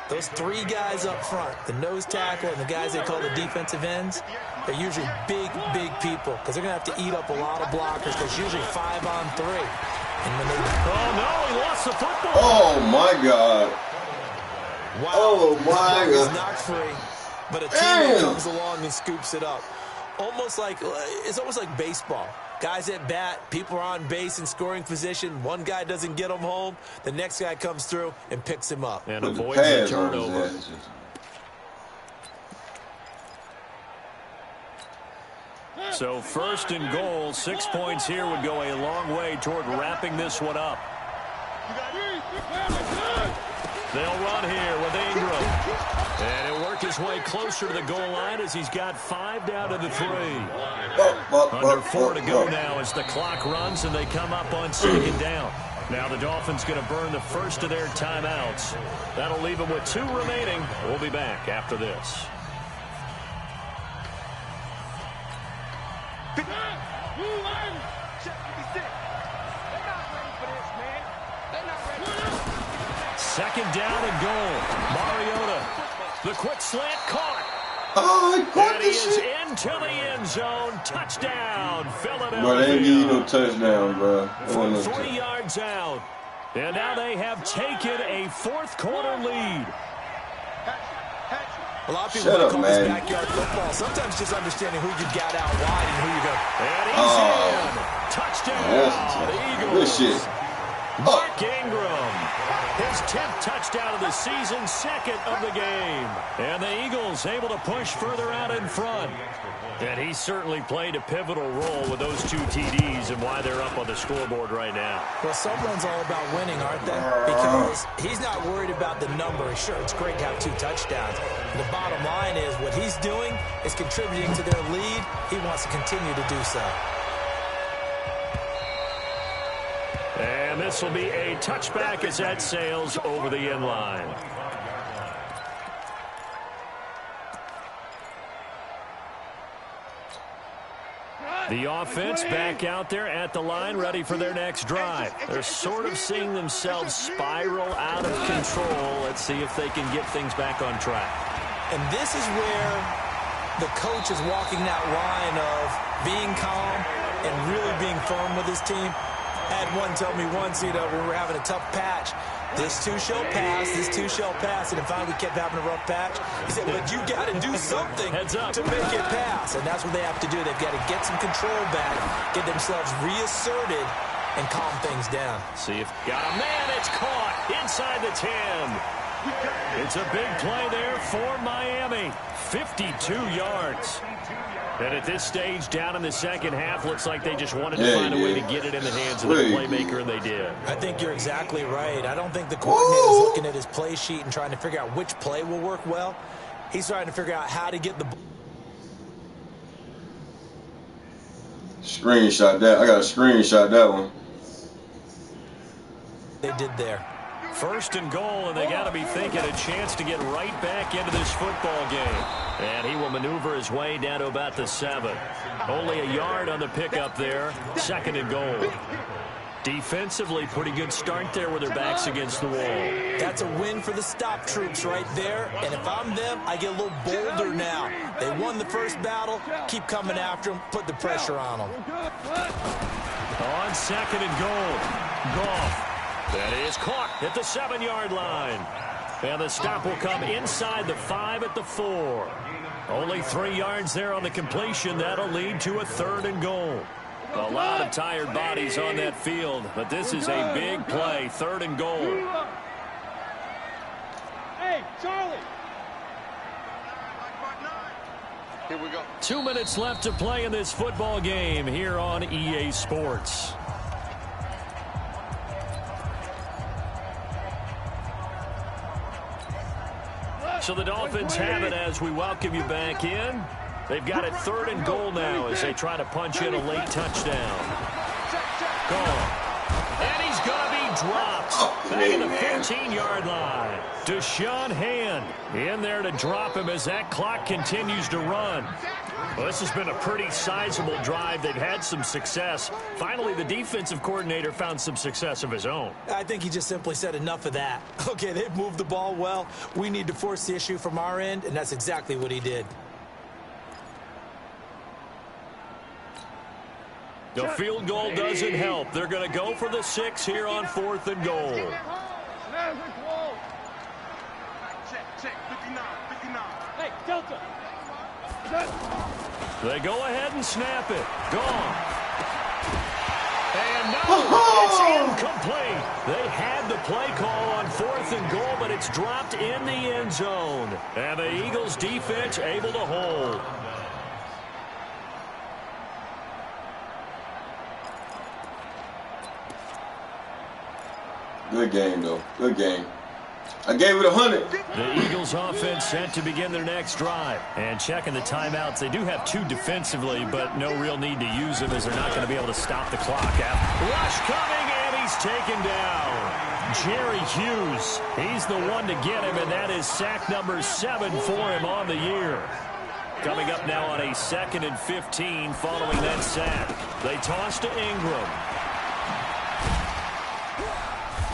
those 3 guys up front, the nose tackle and the guys they call the defensive ends, they're usually big people because they're going to have to eat up a lot of blockers because usually 5 on 3. And when they... Oh, no, he lost the football. Oh, my God. Wow. Oh, my God. He's knocked free, but a teammate comes along and scoops it up. almost like baseball. Guys at bat, people are on base in scoring position. One guy doesn't get him home. The next guy comes through and picks him up. And avoids the turnover. So first and goal, 6 points here would go a long way toward wrapping this one up. They'll run here with Ingram. And he'll work his way closer to the goal line as he's got 5 down to the 3. Under 4 to go now as the clock runs and they come up on 2nd down. Now the Dolphins going to burn the first of their timeouts. That'll leave them with 2 remaining. We'll be back after this. Second down and goal. Mariota. The quick slant caught. Oh, he caught and he this is shit. into the end zone. Touchdown, Philadelphia. Bro, they didn't give you no touchdown, bro. From 3 yards out. And now they have taken a 4th quarter lead. A lot of people call this backyard football. Sometimes just understanding who you got out wide and who you go. And he's in. Touchdown, the Eagles. Good shit. Mark Ingram. His 10th touchdown of the season, 2nd of the game. And the Eagles able to push further out in front. And he certainly played a pivotal role with those 2 TDs and why they're up on the scoreboard right now. Well, someone's all about winning, aren't they? Because he's not worried about the number. Sure, it's great to have 2 touchdowns. The bottom line is what he's doing is contributing to their lead. He wants to continue to do so. And this will be a touchback as that sails over the end line. The offense back out there at the line, ready for their next drive. They're sort of seeing themselves spiral out of control. Let's see if they can get things back on track. And this is where the coach is walking that line of being calm and really being firm with his team. I had one tell me once, when we were having a tough patch, this too shall pass, this too shall pass, and finally we kept having a rough patch. He said, but you got to do something to make it pass, and that's what they have to do. They've got to get some control back, get themselves reasserted, and calm things down. See if got a man, it's caught inside the 10. It's a big play there for Miami, 52 yards. And at this stage, down in the second half, looks like they just wanted to find a way to get it in the hands of the playmaker, and they did. I think you're exactly right. I don't think the coordinator is looking at his play sheet and trying to figure out which play will work well. He's trying to figure out how to get the... Screenshot that. I got to screenshot that one. They did there. First and goal, and they got to be thinking a chance to get right back into this football game. And he will maneuver his way down to about the 7. Only a yard on the pickup there. 2nd and goal. Defensively, pretty good start there with their backs against the wall. That's a win for the stop troops right there. And if I'm them, I get a little bolder now. They won the first battle. Keep coming after them. Put the pressure on them. On 2nd and goal. Goff. That is caught at the 7-yard line. And the stop will come inside the 5 at the 4. Only 3 yards there on the completion. That'll lead to a 3rd and goal. A lot of tired bodies on that field, but this is a big play. 3rd and goal. Hey, Charlie. Here we go. 2 minutes left to play in this football game here on EA Sports. So the Dolphins have it as we welcome you back in. They've got it 3rd and goal now as they try to punch in a late touchdown. Gone. And he's going to be dropped back at the 15-yard line. Deshaun Hand in there to drop him as that clock continues to run. Well, this has been a pretty sizable drive. They've had some success. Finally, the defensive coordinator found some success of his own. I think he just simply said enough of that. Okay, they've moved the ball well. We need to force the issue from our end, and that's exactly what he did. The field goal doesn't help. They're going to go for the 6 here on 4th and goal. Check, 59. Hey, Delta. They go ahead and snap it. Gone. And no, it's incomplete. They had the play call on 4th and goal, but it's dropped in the end zone. And the Eagles defense able to hold. Good game, though. Good game. I gave it 100. The Eagles offense set to begin their next drive. And checking the timeouts, they do have 2 defensively, but no real need to use them as they're not going to be able to stop the clock. Rush coming, and he's taken down. Jerry Hughes, he's the one to get him, and that is sack number 7 for him on the year. Coming up now on a 2nd and 15 following that sack. They toss to Ingram.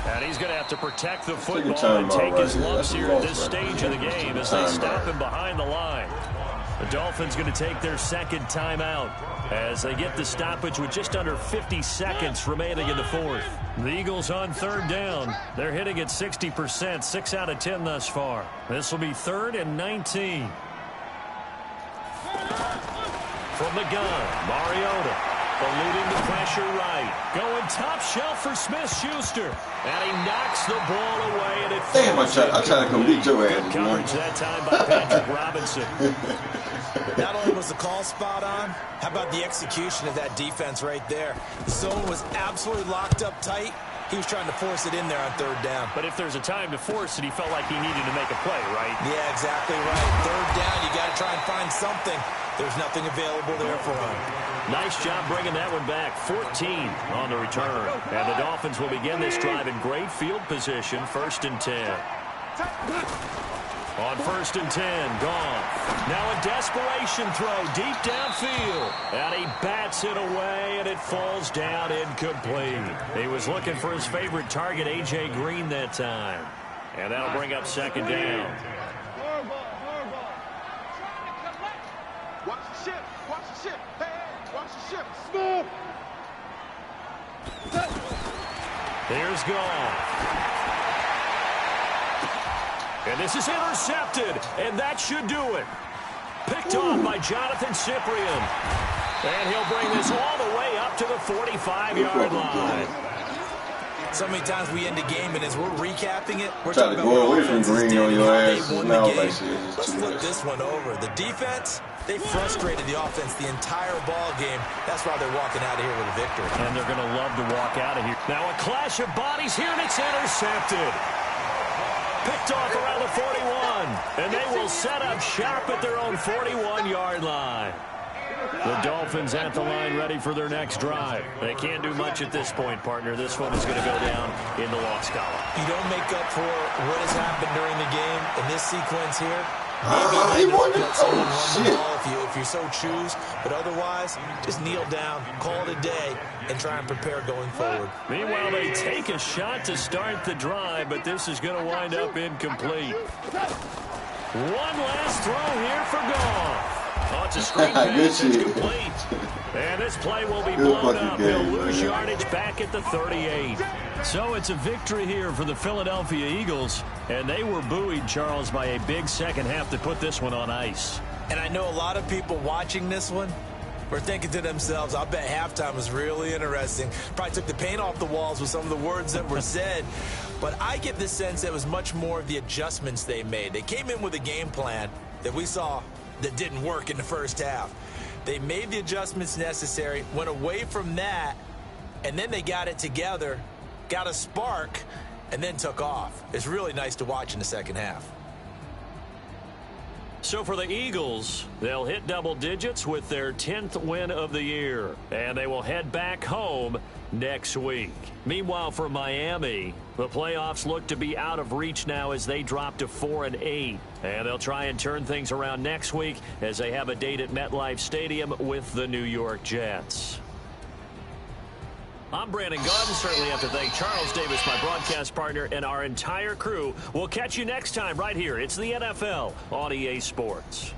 And he's going to have to protect the football and take his lumps here at this stage of the game as they stop him behind the line. The Dolphins going to take their 2nd timeout as they get the stoppage with just under 50 seconds remaining in the 4th. The Eagles on 3rd down. They're hitting at 60%, 6 out of 10 thus far. This will be 3rd and 19. From the gun, Mariota. Eluding the pressure right. Going top shelf for Smith-Schuster. And he knocks the ball away, and it damn, I tried to come beat your ass. Good coverage that time by Patrick Robinson. Not only was the call spot on, how about the execution of that defense right there? The zone was absolutely locked up tight. He was trying to force it in there on 3rd down. But if there's a time to force it, he felt like he needed to make a play, right? Yeah, exactly right. 3rd down, you got to try and find something. There's nothing available there for him. Nice job bringing that one back. 14 on the return. And the Dolphins will begin this drive in great field position. 1st and 10. On 1st and 10, gone. Now a desperation throw deep downfield. And he bats it away, and it falls down incomplete. He was looking for his favorite target, A.J. Green, that time. And that'll bring up 2nd down. Watch the ship. Watch the ship. Hey, watch the ship. Smooth. Here's Goff. And this is intercepted, and that should do it. Picked off by Jonathan Cyprien. And he'll bring this all the way up to the 45-yard line. So many times we end a game, and as we're recapping it, we're trying to go away from Green on your ass. Now let's flip this one over. The defense, they frustrated the offense the entire ball game. That's why they're walking out of here with a victory. And they're going to love to walk out of here. Now a clash of bodies here, and it's intercepted. Picked off around the 41. And they will set up shop at their own 41-yard line. The Dolphins at the line ready for their next drive. They can't do much at this point, partner. This one is going to go down in the loss column. You don't make up for what has happened during the game in this sequence here. He won the if you so choose, but otherwise, just kneel down, call it a day, and try and prepare going forward. Meanwhile, they take a shot to start the drive, but this is going to wind up incomplete. One last throw here for Goff. Oh, it's a screen pass. It's complete. And this play will be blown up. They'll lose yardage back at the 38. So it's a victory here for the Philadelphia Eagles. And they were buoyed, Charles, by a big second half to put this one on ice. And I know a lot of people watching this one were thinking to themselves, I bet halftime was really interesting. Probably took the paint off the walls with some of the words that were said. But I get the sense that it was much more of the adjustments they made. They came in with a game plan that we saw that didn't work in the first half. They made the adjustments necessary, went away from that, and then they got it together, got a spark, and then took off. It's really nice to watch in the second half. So for the Eagles, they'll hit double digits with their 10th win of the year, and they will head back home next week. Meanwhile, for Miami, the playoffs look to be out of reach now as they drop to 4-8. And they'll try and turn things around next week as they have a date at MetLife Stadium with the New York Jets. I'm Brandon Gaudin. Certainly have to thank Charles Davis, my broadcast partner, and our entire crew. We'll catch you next time right here. It's the NFL on EA Sports.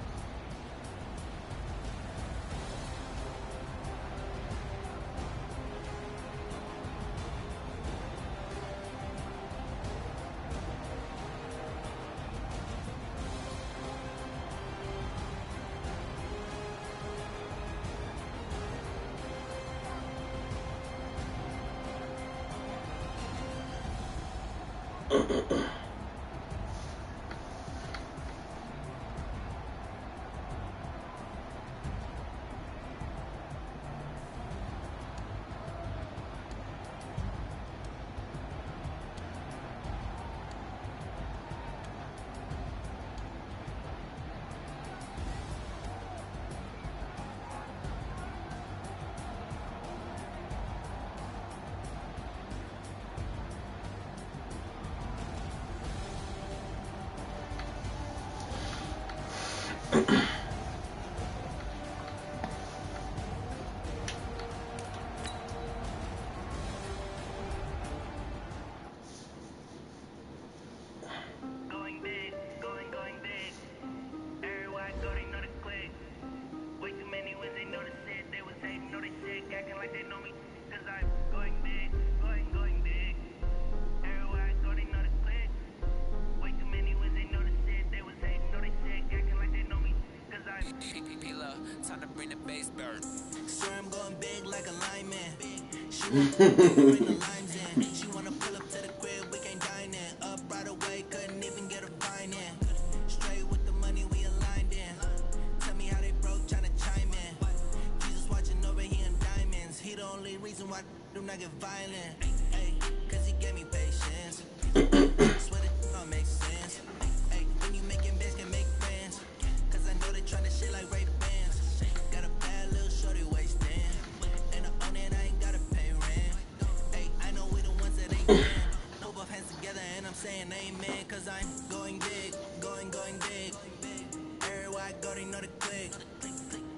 Time to bring the bass bird. Swear I'm going big like a lineman. She wanna bring the limes in. She wanna pull up to the crib, we can't dine in. Up right away, couldn't even get a fine in. Straight with the money we aligned in. Tell me how they broke, tryna chime in. Jesus watching over here in diamonds. He the only reason why do not get violent. Hey, cause he gave me patience. Swear that all makes sense. Hey, when you making bands can make friends. Cause I know they tryna shit like Ray Bans. Got a bad little shorty wasting. And I own it, I ain't gotta pay rent. Hey, I know we the ones that ain't can. Hold both hands together and I'm saying amen. Cause I'm going big, going big. Everywhere I go, they know the click.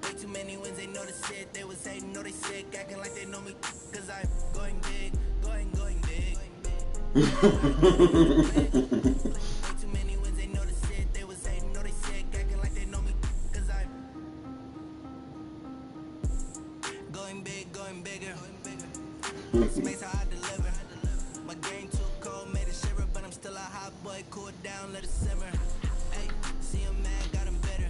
Way too many wins, they know the shit. They was hating, know they sick, acting like they know me. Cause I'm going big, going big. Way too many wins, they know the shit. They was hating, know they sick, acting like they know me. Cause I'm going big, going bigger. Space how I deliver. My game too cold, made it shiver, but I'm still a hot boy. Cool it down, let it simmer. Hey, see him mad, got him better.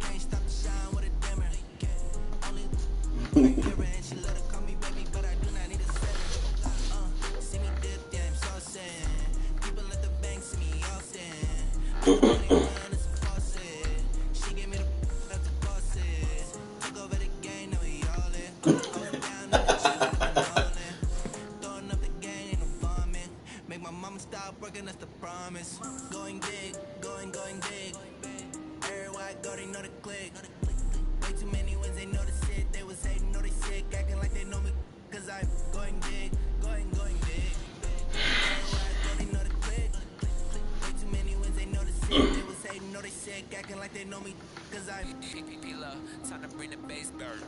Can't stop the shine with a dimmer. Only mirror and she let her call me baby, but I do not need a setter. See me dip, yeah, I'm so sad. People at the bank see me often. It's a faucet. She gave me the that's a faucet. Took over the game, now we all in. Hold down, now the chill, I'm all in. Throwing up the game, ain't no vomit. Make my mama stop working, that's the promise. Going big, going big. Everywhere I go, they know the click. Way too many wins, they know the shit. They was hating, know they sick, acting like they know me. Cause I'm going big, going big. Everywhere I go, they know the click. Way too many wins, they know the shit. They was hating, know they sick, acting like they know me. Cause I'm Time to bring the bass bird.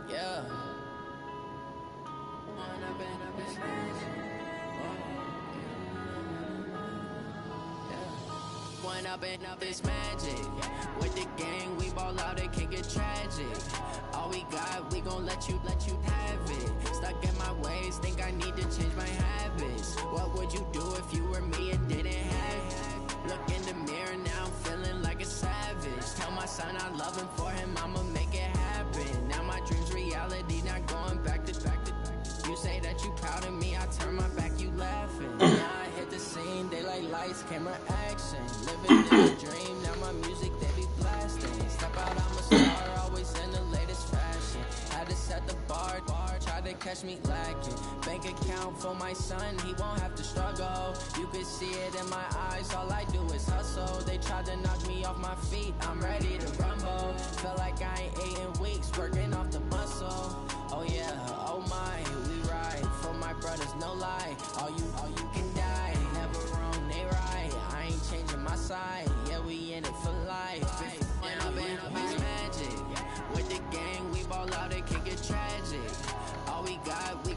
Yeah. One up and up is magic. With the gang, we ball out, it can get tragic. All we got, we gon' let you have it. Stuck in my ways, think I need to change my habits. What would you do if you were me and didn't have it? Look in the mirror, now I'm feeling like a savage. Tell my son I love him, for him I'ma make it happen. Now my dream's reality, not going back to back. You say that you proud of me, I turn my back, you laughing. Now I hit the scene, daylight lights, camera action. Living in a dream, now my music they be blasting. Step out, I'm a star, always in the latest fashion. Had to set the bar, try to catch me lacking. Bank account for my son, he won't have to struggle. You could see it in my eyes, all I do is hustle. They tried to knock me off my feet, I'm ready to rumble. Feel like I ain't ate in weeks, working off the muscle. Oh yeah, oh my, we ride for my brothers, no lie. All you can die, never wrong, they right. I ain't changing my side, yeah, we in it for life. When I've been magic, with the gang, we ball out, it can get tragic.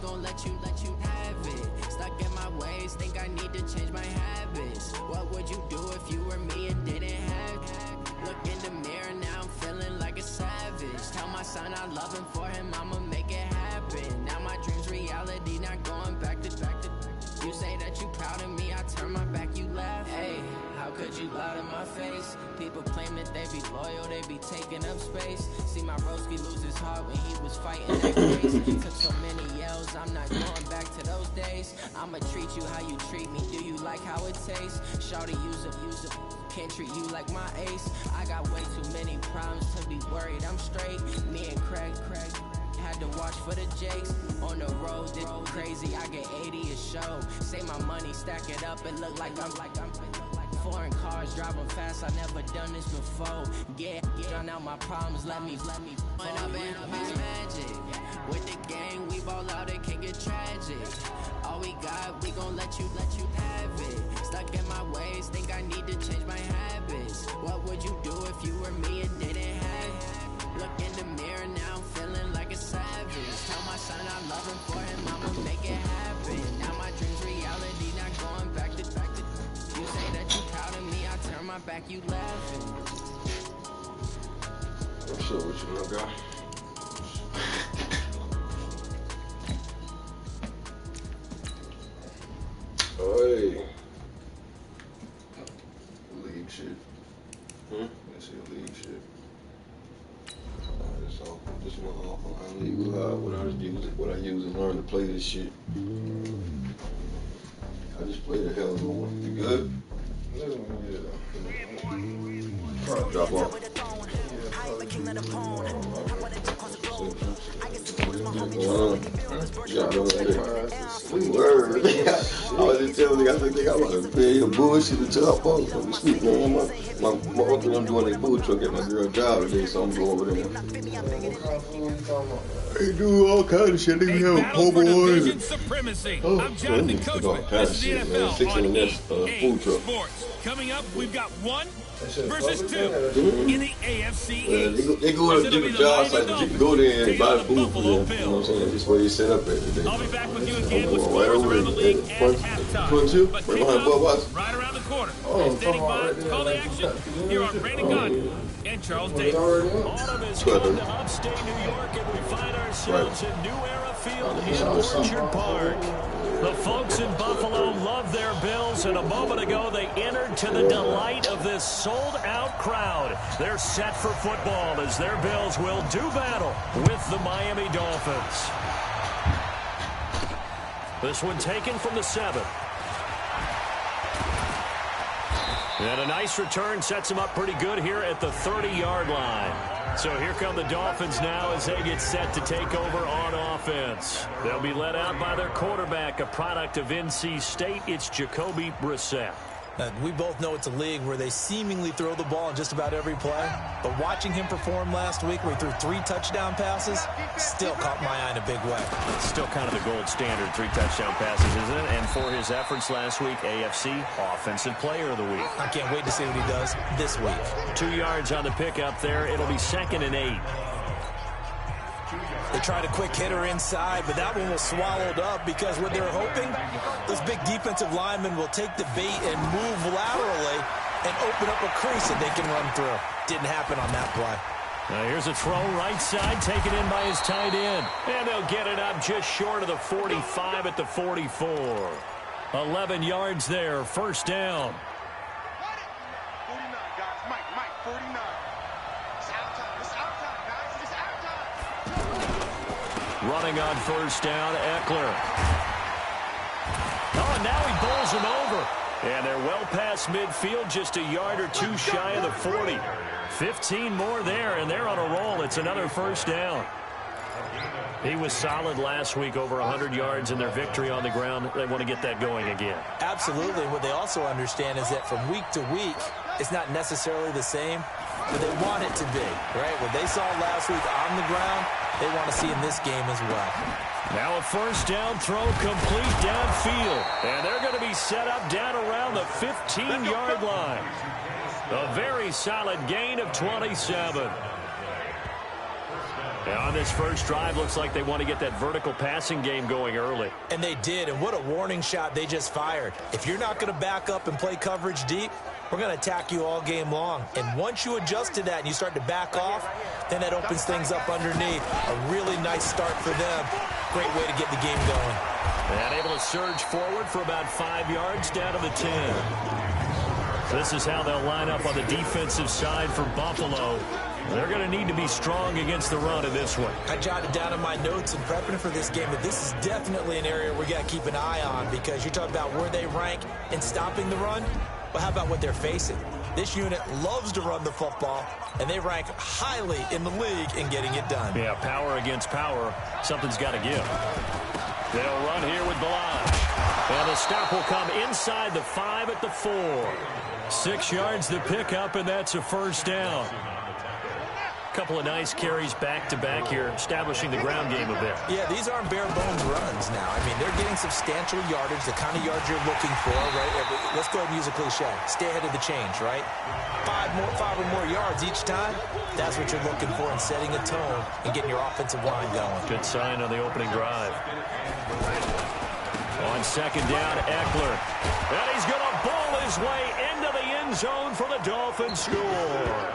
gon' let you have it. Stuck in my ways, think I need to change my habits. What would you do if you were me and didn't have it? Look in the mirror, now I'm feeling like a savage. Tell my son I love him, for him I'ma make it happen. Now my dream's reality, not going back to. You say that you proud of me, I turn my back, you laugh. Hey, how could you lie to my face? People claim that they be loyal, they be taking up space. See my broski lose his heart when he was fighting that case. Took so many L's, I'm not going back to those days. I'ma treat you how you treat me, do you like how it tastes? Shawty, use it, can't treat you like my ace. I got way too many problems to be worried, I'm straight. Me and Craig had to watch for the Jakes. On the road, it's crazy, I get 80 a show. Say my money, stack it up, it look like I'm foreign cars, driving fast, I never done this before. Yeah, drown out my problems, let me run up and it's magic. With the gang, we ball out, it can get tragic. All we got, we gon' let you have it. Stuck in my ways, think I need to change my habits. What would you do if you were me and didn't have it? Look in the mirror, now I'm feeling like a savage. Tell my son I love him, for him I'ma make it happen. Now my dream's reality, not going back to. You say that you proud of me, I turn my back, you laughing. What's up with you, little guy? Hey. League shit. Let's see league shit. So this one offline league. What I use to learn to play this shit. I just played a hell of a one. You good? Yeah. Drop off. Word. I was just telling you, I think I'm about to pay your bullshit to top off. So this week, man, my uncle, I'm doing a food truck at my girl job today, so I'm going over there. They do all kinds of shit. They have po' boys. I'm Jonathan Coachman. This is the NFL on EA food truck. Sports. Coming up, we've got 1 versus 2 in the AFC East. They go to different job sites, but you can go there and buy food for them. You know what I'm saying? That's where they set up at today. I'll be back with you again with scores around the league at halftime. But right around the corner. Standing by to call the action, here are Brandon Gaudin and Charles Davis. Autumn has come to upstate New York, and we find ourselves at New Era Field in Orchard Park. The folks in Buffalo love their Bills, and a moment ago they entered to the delight of this sold-out crowd. They're set for football as their Bills will do battle with the Miami Dolphins. This one taken from the 7. And a nice return sets them up pretty good here at the 30-yard line. So here come the Dolphins now as they get set to take over on offense. They'll be led out by their quarterback, a product of NC State. It's Jacoby Brissett. We both know it's a league where they seemingly throw the ball in just about every play. But watching him perform last week where he threw 3 touchdown passes still caught my eye in a big way. It's still kind of the gold standard, 3 touchdown passes, isn't it? And for his efforts last week, AFC Offensive Player of the Week. I can't wait to see what he does this week. 2 yards on the pickup there. It'll be 2nd and 8. They tried a quick hitter inside, but that one was swallowed up because what they're hoping, those big defensive linemen will take the bait and move laterally and open up a crease that they can run through. Didn't happen on that play. Now here's a throw right side, taken in by his tight end. And they'll get it up just short of the 45 at the 44. 11 yards there, first down. 49, guys. Mike, 49. Running on first down, Eckler. Oh, and now he bowls him over. And they're well past midfield, just a yard or 2 shy of the 40. 15 more there, and they're on a roll. It's another first down. He was solid last week, over 100 yards in their victory on the ground. They want to get that going again. Absolutely. What they also understand is that from week to week, it's not necessarily the same, but they want it to be, right? What they saw last week on the ground, they want to see in this game as well. Now a first down throw complete downfield. And they're going to be set up down around the 15-yard line. A very solid gain of 27. And on this first drive, looks like they want to get that vertical passing game going early. And they did, and what a warning shot they just fired. If you're not going to back up and play coverage deep, we're going to attack you all game long. And once you adjust to that and you start to back off, then that opens things up underneath. A really nice start for them. Great way to get the game going. And able to surge forward for about 5 yards down to the 10. This is how they'll line up on the defensive side for Buffalo. They're going to need to be strong against the run in this one. I jotted down in my notes and prepping for this game that this is definitely an area we got to keep an eye on, because you're talking about where they rank in stopping the run. Well, how about what they're facing? This unit loves to run the football, and they rank highly in the league in getting it done. Yeah, power against power. Something's got to give. They'll run here with Blanche. And the stop will come inside the 5 at the 4. 6 yards the pickup, and that's a first down. Couple of nice carries back-to-back here, establishing the ground game a bit. Yeah, these aren't bare-bones runs now. I mean, they're getting substantial yardage, the kind of yards you're looking for, right? Let's go ahead and use a cliche. Stay ahead of the change, right? 5 or more yards each time, that's what you're looking for in setting a tone and getting your offensive line going. Good sign on the opening drive. On second down, Eckler. And he's going to ball his way into the end zone for the Dolphins score.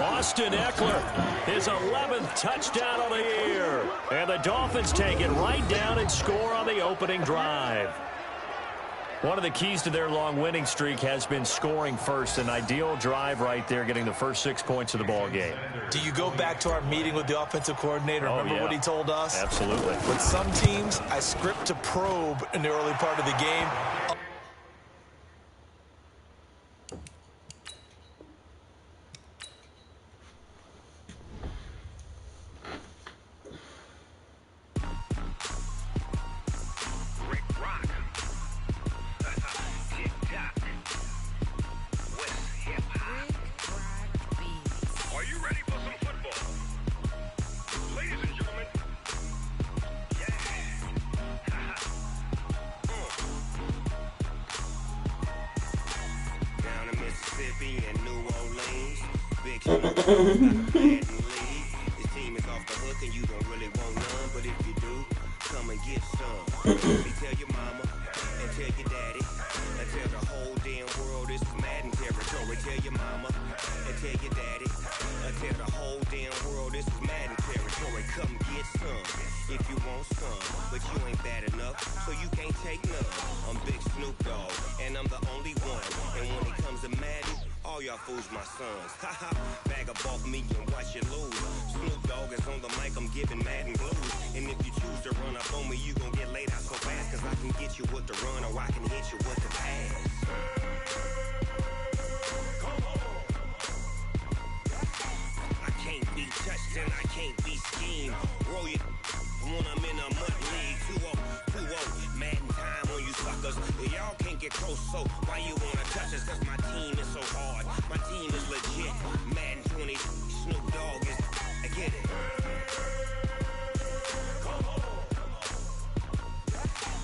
Austin Eckler, his 11th touchdown of the year. And the Dolphins take it right down and score on the opening drive. One of the keys to their long winning streak has been scoring first. An ideal drive right there, getting the first 6 points of the ball game. Do you go back to our meeting with the offensive coordinator? Remember what he told us? Absolutely. With some teams, I script to probe in the early part of the game. This team is off the hook and you don't really want none, but if you do, come and get some. Tell your mama and tell your daddy and tell the whole damn world this is Madden territory. Tell your mama and tell your daddy and tell the whole damn world this is Madden territory. Come get some if you want some, but you ain't bad enough, so you can't take none. I'm Big Snoop Dogg and I'm the only one, and when it comes to Madden, all y'all fools my sons. Haha, bag up off me and watch you lose. Snoop Dogg is on the mic, I'm giving Madden blues. And if you choose to run up on me, you gon' get laid out so fast, cause I can get you with the run or I can hit you with the pass. I can't be touched and I can't be schemed. Roll you when I'm in a mud league. 2-0, Madden time on you suckers. Y'all can't get close, so why you wanna touch us? Cause my team is so hard. My team is legit. Madden 20, Snoop Dogg is, I get it.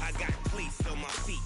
I got cleats on my feet.